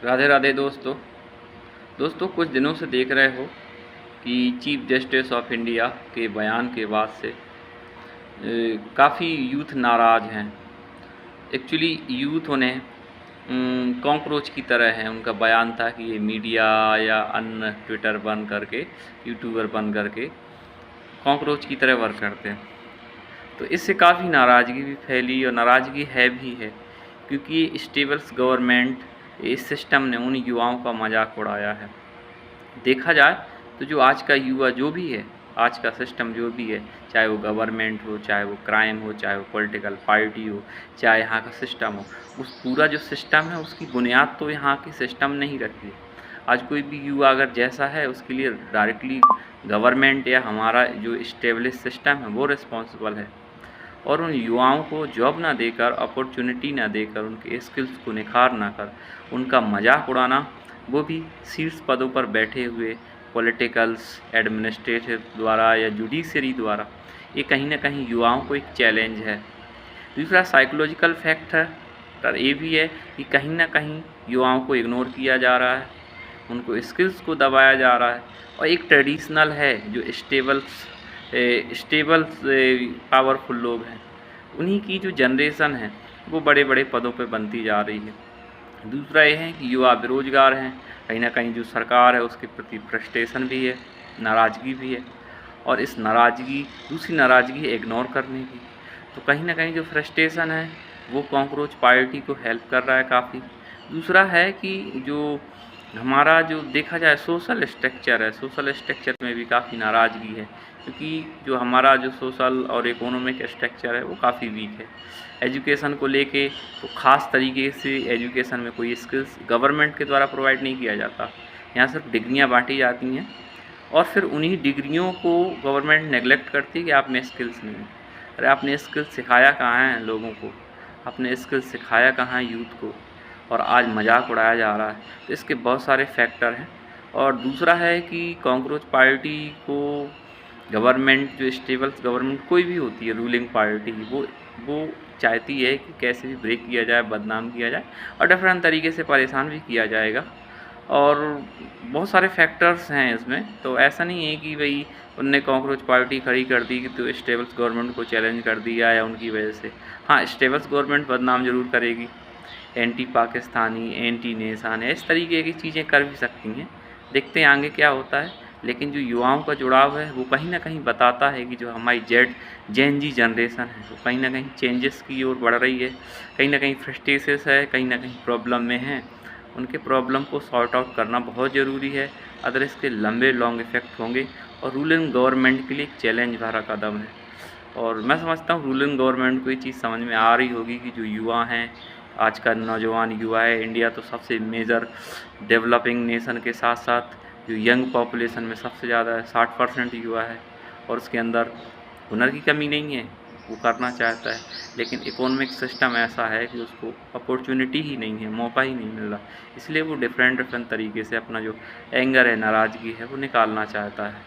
राधे राधे दोस्तों। कुछ दिनों से देख रहे हो कि चीफ जस्टिस ऑफ इंडिया के बयान के बाद से काफ़ी यूथ नाराज़ हैं। एक्चुअली यूथ उन्हें कॉकरोच की तरह है। उनका बयान था कि ये मीडिया या अन्य ट्विटर बंद करके, यूट्यूबर बंद करके कॉकरोच की तरह वर्क करते हैं। तो इससे काफ़ी नाराज़गी भी फैली और नाराज़गी है भी है, क्योंकि ये स्टेबल्स गवर्नमेंट, इस सिस्टम ने उन युवाओं का मजाक उड़ाया है। देखा जाए तो जो आज का युवा जो भी है, आज का सिस्टम जो भी है, चाहे वो गवर्नमेंट हो, चाहे वो क्राइम हो, चाहे वो पॉलिटिकल पार्टी हो, चाहे यहाँ का सिस्टम हो, उस पूरा जो सिस्टम है उसकी बुनियाद तो यहाँ की सिस्टम ने ही रखी है। आज कोई भी युवा अगर जैसा है, उसके लिए डायरेक्टली गवर्नमेंट या हमारा जो इस्टेब्लिश सिस्टम है वो रिस्पॉन्सिबल है। और उन युवाओं को जॉब ना देकर, अपॉर्चुनिटी ना देकर, उनके स्किल्स को निखार ना कर उनका मजाक उड़ाना, वो भी शीर्ष पदों पर बैठे हुए पॉलिटिकल्स, एडमिनिस्ट्रेटिव द्वारा या जुडिशरी द्वारा, ये कहीं ना कहीं युवाओं को एक चैलेंज है। दूसरा साइकोलॉजिकल फैक्टर ये भी है कि कहीं ना कहीं युवाओं को इग्नोर किया जा रहा है, उनको स्किल्स को दबाया जा रहा है। और एक ट्रेडिशनल है जो स्टेबल पावरफुल लोग हैं, उन्हीं की जो जनरेशन है वो बड़े बड़े पदों पे बनती जा रही है। दूसरा ये है कि युवा बेरोजगार हैं। कहीं ना कहीं जो सरकार है उसके प्रति फ्रस्ट्रेशन भी है, नाराज़गी भी है। और इस नाराज़गी, दूसरी नाराज़गी है इग्नोर करने की। तो कहीं ना कहीं जो फ्रस्ट्रेशन है वो कॉकरोच पार्टी को हेल्प कर रहा है काफ़ी। दूसरा है कि जो हमारा जो देखा जाए सोशल स्ट्रक्चर है, सोशल स्ट्रक्चर में भी काफ़ी नाराज़गी है, क्योंकि जो हमारा जो सोशल और इकोनॉमिक स्ट्रक्चर है वो काफ़ी वीक है। एजुकेशन को लेके तो ख़ास तरीके से एजुकेशन में कोई स्किल्स गवर्नमेंट के द्वारा प्रोवाइड नहीं किया जाता। यहाँ सिर्फ डिग्रियाँ बांटी जाती हैं और फिर उन्हीं डिग्रियों को गवर्नमेंट नेगलेक्ट करती है कि आप में स्किल्स नहीं हैं। अरे आपने स्किल्स सिखाया कहाँ है लोगों को, आपने स्किल्स सिखाया कहाँ है यूथ को, और आज मजाक उड़ाया जा रहा है। तो इसके बहुत सारे फैक्टर हैं। और दूसरा है कि कॉकरोच पार्टी को गवर्नमेंट, जो स्टेबल गवर्नमेंट कोई भी होती है, रूलिंग पार्टी, वो चाहती है कि कैसे भी ब्रेक किया जाए, बदनाम किया जाए और डिफरेंट तरीके से परेशान भी किया जाएगा। और बहुत सारे फैक्टर्स हैं इसमें। तो ऐसा नहीं है कि भाई उनने कॉकरोच पार्टी खड़ी कर दी कि तो स्टेबल्स गवर्नमेंट को चैलेंज कर दिया या उनकी वजह से। हाँ, स्टेबल्स गवर्नमेंट बदनाम ज़रूर करेगी, एंटी पाकिस्तानी, एंटी नेशन, इस तरीके की चीज़ें कर भी सकती हैं। देखते हैं आगे क्या होता है। लेकिन जो युवाओं का जुड़ाव है वो कहीं ना कहीं बताता है कि जो हमारी जेन जी जनरेशन है वो कहीं ना कहीं चेंजेस की ओर बढ़ रही है। कहीं ना कहीं फ्रस्ट्रेसेस है, कहीं ना कहीं प्रॉब्लम में है। उनके प्रॉब्लम को सॉर्ट आउट करना बहुत ज़रूरी है, अदर इसके लंबे लॉन्ग इफ़ेक्ट होंगे और रूलिंग गवर्नमेंट के लिए एक चैलेंज भरा कदम है। और मैं समझता हूँ रूलिंग गवर्नमेंट को ये चीज़ समझ में आ रही होगी कि जो युवा हैं, आज का नौजवान युवा है, इंडिया तो सबसे मेजर डेवलपिंग नेशन के साथ साथ जो यंग पॉपुलेशन में सबसे ज़्यादा है, 60% युवा है। और उसके अंदर हुनर की कमी नहीं है, वो करना चाहता है, लेकिन इकोनॉमिक सिस्टम ऐसा है कि उसको अपॉर्चुनिटी ही नहीं है, मौका ही नहीं मिल रहा। इसलिए वो डिफरेंट डिफरेंट तरीके से अपना जो एंगर है, नाराज़गी है, वो निकालना चाहता है।